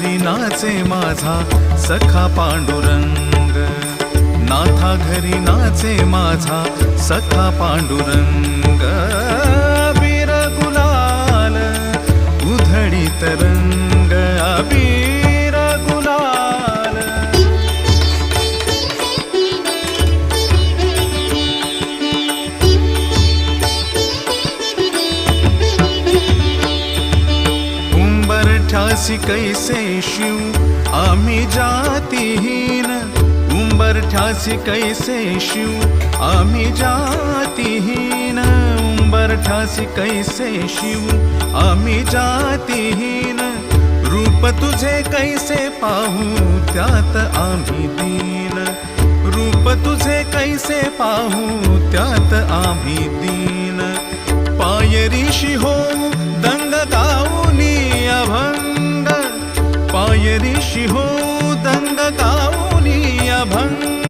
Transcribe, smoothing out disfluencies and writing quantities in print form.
घरी नाचे माझा सखा पांडुरंग, नाथा घरी नाचे माझा सखा पांडुरंग. अबीर गुलाल उधळीत रंग, अबीर गुलाल. उंबरठ्यासी कैसे शिव आम्ही जातीहीन, उंबरठ्यासी कैसे शिव आम्ही जातीहीन, उंबरठ्यासी कैसे शिव आम्ही जातीहीन. रूप तुझे कैसे पाहू त्यात आम्ही दीन, रूप तुझे कैसे पाहू त्यात आम्ही दीन. पायरीशी होऊ दंग गाऊनी अभंग, पायरीशी होऊ दंग गाऊनी अभंग.